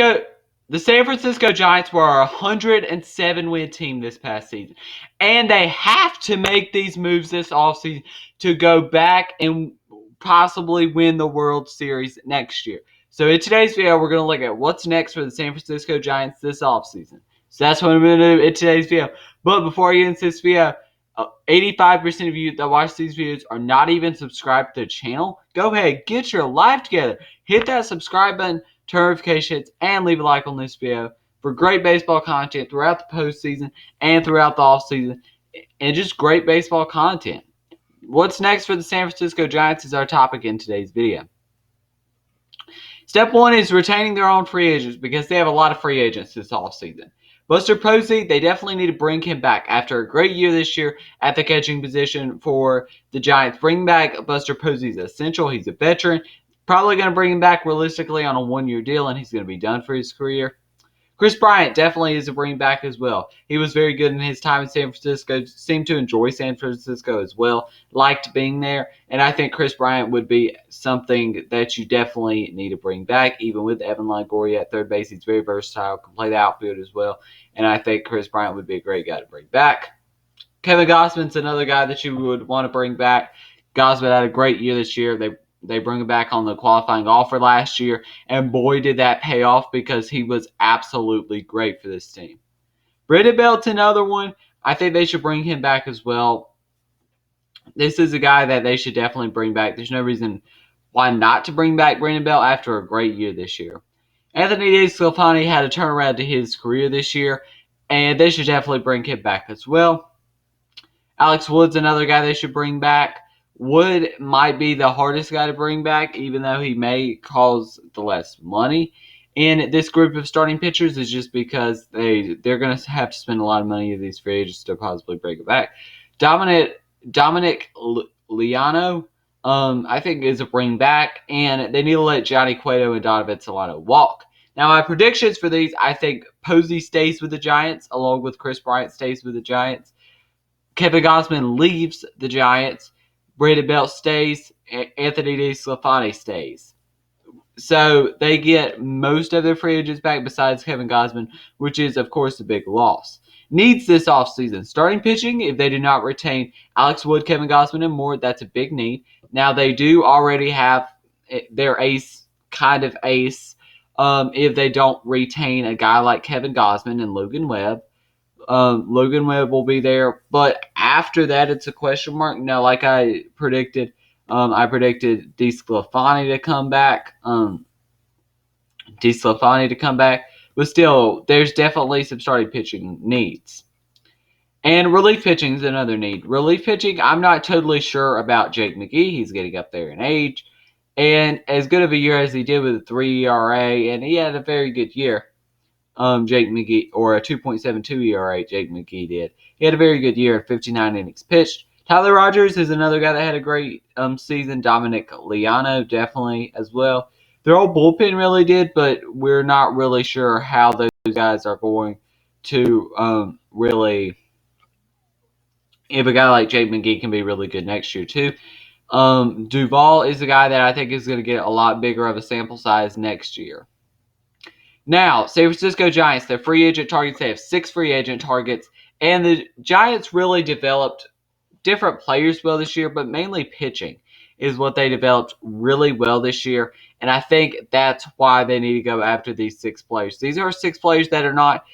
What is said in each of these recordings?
The San Francisco Giants were a 107-win team this past season. And they have to make these moves this offseason to go back and possibly win the World Series next year. So in today's video, we're going to look at what's next for the San Francisco Giants this offseason. So that's what I'm going to do in today's video. But before I get into this video, 85% of you that watch these videos are not even subscribed to the channel. Go ahead, get your life together. Hit that subscribe button, turn notifications, and leave a like on this video for great baseball content throughout the postseason and throughout the offseason, and just great baseball content. What's next for the San Francisco Giants is our topic in today's video. Step one is retaining their own free agents because they have a lot of free agents this offseason. Buster Posey, they definitely need to bring him back after a great year this year at the catching position for the Giants. Bring back Buster Posey is essential. He's a veteran. Probably going to bring him back realistically on a one-year deal, and he's going to be done for his career. Chris Bryant definitely is a bring back as well. He was very good in his time in San Francisco, seemed to enjoy San Francisco as well, liked being there, and I think Chris Bryant would be something that you definitely need to bring back, even with Evan Longoria at third base. He's very versatile, can play the outfield as well, and I think Chris Bryant would be a great guy to bring back. Kevin Gausman's another guy that you would want to bring back. Gausman had a great year this year. They bring him back on the qualifying offer last year, and boy, did that pay off because he was absolutely great for this team. Brandon Belt's another one. I think they should bring him back as well. This is a guy that they should definitely bring back. There's no reason why not to bring back Brandon Belt after a great year this year. Anthony DeSclafani had a turnaround to his career this year, and they should definitely bring him back as well. Alex Wood's another guy they should bring back. Wood might be the hardest guy to bring back, even though he may cause the less money in this group of starting pitchers, is just because they're going to have to spend a lot of money in these free agents to possibly bring it back. Dominic Liano, I think, is a bring back, and they need to let Johnny Cueto and Donovan Solano walk. Now, my predictions for these, I think Posey stays with the Giants, along with Chris Bryant stays with the Giants. Kevin Gausman leaves the Giants. Brandon Belt stays. Anthony DeSclafani stays. So they get most of their free agents back besides Kevin Gausman, which is, of course, a big loss. Needs this offseason. Starting pitching, if they do not retain Alex Wood, Kevin Gausman, and more, that's a big need. Now, they do already have their ace, kind of ace, if they don't retain a guy like Kevin Gausman and Logan Webb. Logan Webb will be there, but after that, it's a question mark. Now, like I predicted DeSclafani to come back. But still, there's definitely some starting pitching needs. And relief pitching is another need. Relief pitching, I'm not totally sure about Jake McGee. He's getting up there in age. And as good of a year as he did with a 3 ERA, and he had a very good year. Jake McGee, or a 2.72 ERA, Jake McGee did. He had a very good year at 59 innings pitched. Tyler Rogers is another guy that had a great season. Dominic Liano definitely as well. Their old bullpen really did, but we're not really sure how those guys are going to really. If a guy like Jake McGee can be really good next year too. Duvall is a guy that I think is going to get a lot bigger of a sample size next year. Now, San Francisco Giants, their free agent targets, they have 6 free agent targets, and the Giants really developed different players well this year, but mainly pitching is what they developed really well this year, and I think that's why they need to go after these 6 players. These are 6 players that are not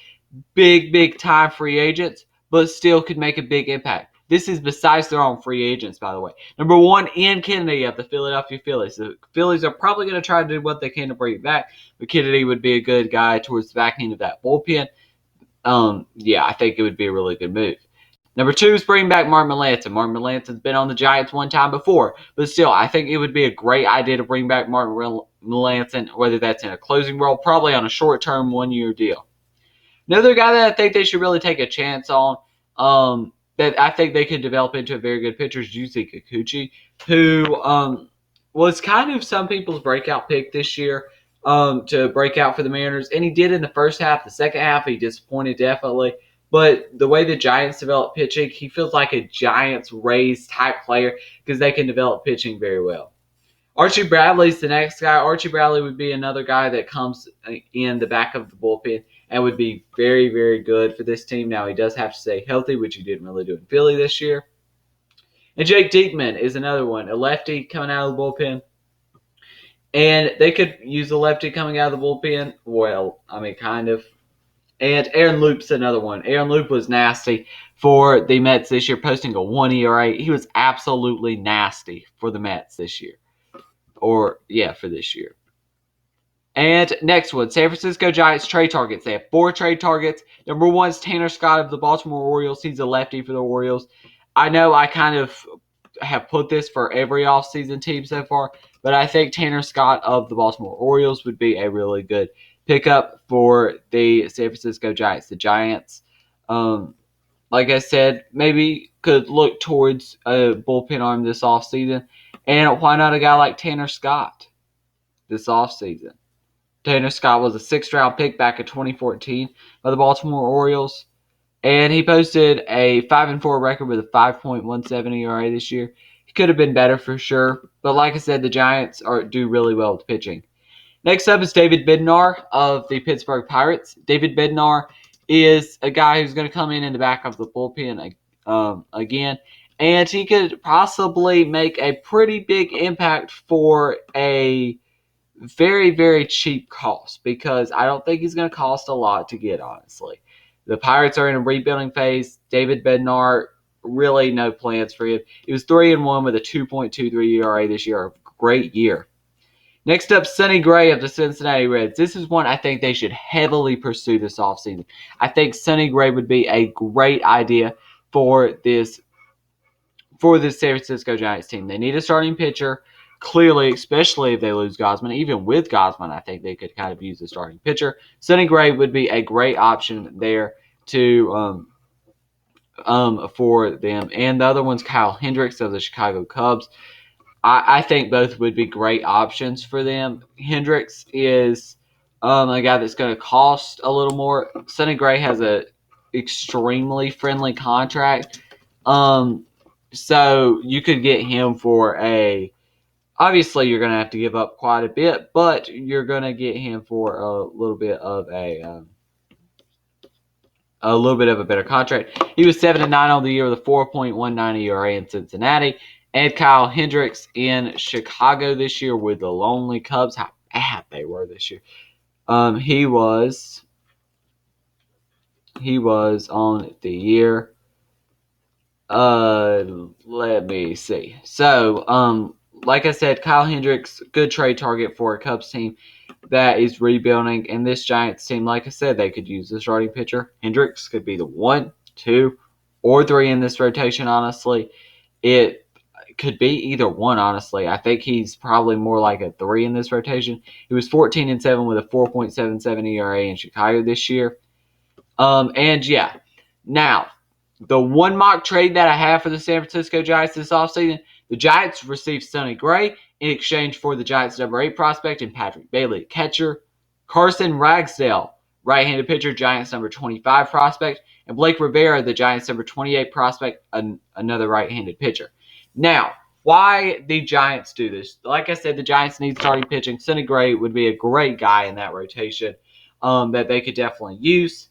big time free agents, but still could make a big impact. This is besides their own free agents, by the way. Number 1, Ian Kennedy of the Philadelphia Phillies. The Phillies are probably going to try to do what they can to bring it back, but Kennedy would be a good guy towards the back end of that bullpen. I think it would be a really good move. Number 2 is bringing back Martin Melancon. Martin Melancon's been on the Giants one time before, but still, I think it would be a great idea to bring back Martin Melancon, whether that's in a closing role, probably on a short-term 1-year deal. Another guy that I think they should really take a chance on, that I think they could develop into a very good pitcher is Yusei Kikuchi, who was kind of some people's breakout pick this year to break out for the Mariners, and he did in the first half. The second half, he disappointed definitely, but the way the Giants develop pitching, he feels like a Giants-Rays type player because they can develop pitching very well. Archie Bradley's the next guy. Archie Bradley would be another guy that comes in the back of the bullpen and would be very, very good for this team. Now, he does have to stay healthy, which he didn't really do in Philly this year. And Jake Diekman is another one, a lefty coming out of the bullpen. And they could use a lefty coming out of the bullpen. Well, I mean, kind of. And Aaron Loop's another one. Aaron Loop was nasty for the Mets this year, posting a 1 ERA. He was absolutely nasty for the Mets this year. For this year. And next one, San Francisco Giants trade targets. They have 4 trade targets. Number 1 is Tanner Scott of the Baltimore Orioles. He's a lefty for the Orioles. I know I kind of have put this for every offseason team so far, but I think Tanner Scott of the Baltimore Orioles would be a really good pickup for the San Francisco Giants. The Giants, like I said, maybe could look towards a bullpen arm this offseason. And why not a guy like Tanner Scott this offseason? Tanner Scott was a 6th-round pick back in 2014 by the Baltimore Orioles, and he posted a 5-4 record with a 5.17 ERA this year. He could have been better for sure, but like I said, the Giants do really well with pitching. Next up is David Bednar of the Pittsburgh Pirates. David Bednar is a guy who's going to come in the back of the bullpen again, and he could possibly make a pretty big impact for a very, very cheap cost, because I don't think he's going to cost a lot to get, honestly. The Pirates are in a rebuilding phase. David Bednar, really no plans for him. He was 3-1 with a 2.23 ERA this year. A great year. Next up, Sonny Gray of the Cincinnati Reds. This is one I think they should heavily pursue this offseason. I think Sonny Gray would be a great idea for this San Francisco Giants team. They need a starting pitcher. Clearly, especially if they lose Gausman. Even with Gausman, I think they could kind of use the starting pitcher. Sonny Gray would be a great option there to for them. And the other one's Kyle Hendricks of the Chicago Cubs. I think both would be great options for them. Hendricks is a guy that's going to cost a little more. Sonny Gray has a extremely friendly contract. So you could get him for obviously you're going to have to give up quite a bit, but you're going to get him for a little bit of a better contract. He was 7-9 on the year with a 4.19 ERA in Cincinnati. And Kyle Hendricks in Chicago this year with the lonely Cubs. How bad they were this year. He was on the year. Let me see. So, like I said, Kyle Hendricks, good trade target for a Cubs team that is rebuilding. And this Giants team, like I said, they could use this starting pitcher. Hendricks could be the 1, 2, or 3 in this rotation, honestly. It could be either one, honestly. I think he's probably more like a 3 in this rotation. He was 14-7 with a 4.77 ERA in Chicago this year. Now, the one mock trade that I have for the San Francisco Giants this offseason, the Giants received Sonny Gray in exchange for the Giants' number 8 prospect and Patrick Bailey, catcher, Carson Ragsdale, right-handed pitcher, Giants' number 25 prospect, and Blake Rivera, the Giants' number 28 prospect, another right-handed pitcher. Now, why the Giants do this? Like I said, the Giants need starting pitching. Sonny Gray would be a great guy in that rotation that they could definitely use.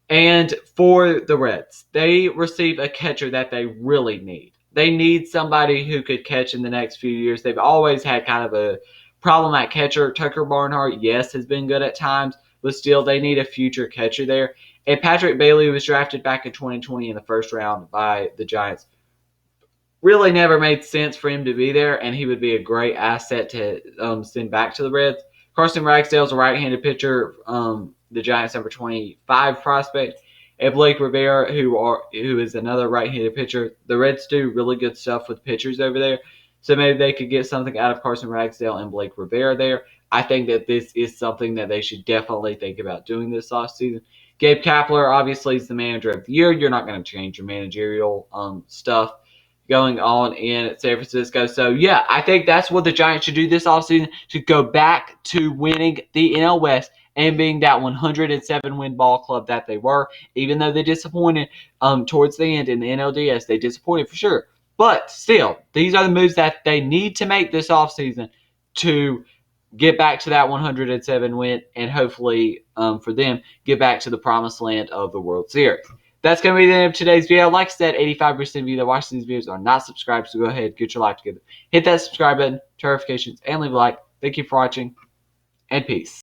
And for the Reds, they receive a catcher that they really need. They need somebody who could catch in the next few years. They've always had kind of a problem at catcher. Tucker Barnhart, yes, has been good at times, but still they need a future catcher there. And Patrick Bailey was drafted back in 2020 in the first round by the Giants. Really never made sense for him to be there, and he would be a great asset to send back to the Reds. Carson Ragsdale is a right-handed pitcher, the Giants' number 25 prospect, and Blake Rivera, who is another right-handed pitcher. The Reds do really good stuff with pitchers over there, so maybe they could get something out of Carson Ragsdale and Blake Rivera there. I think that this is something that they should definitely think about doing this offseason. Gabe Kapler, obviously, is the manager of the year. You're not going to change your managerial stuff going on in San Francisco. So, yeah, I think that's what the Giants should do this offseason, to go back to winning the NL West and being that 107-win ball club that they were. Even though they disappointed towards the end in the NLDS, they disappointed for sure. But still, these are the moves that they need to make this offseason to get back to that 107 win and hopefully for them get back to the promised land of the World Series. That's going to be the end of today's video. Like I said, 85% of you that watch these videos are not subscribed, so go ahead, get your life together. Hit that subscribe button, turn notifications, and leave a like. Thank you for watching, and peace.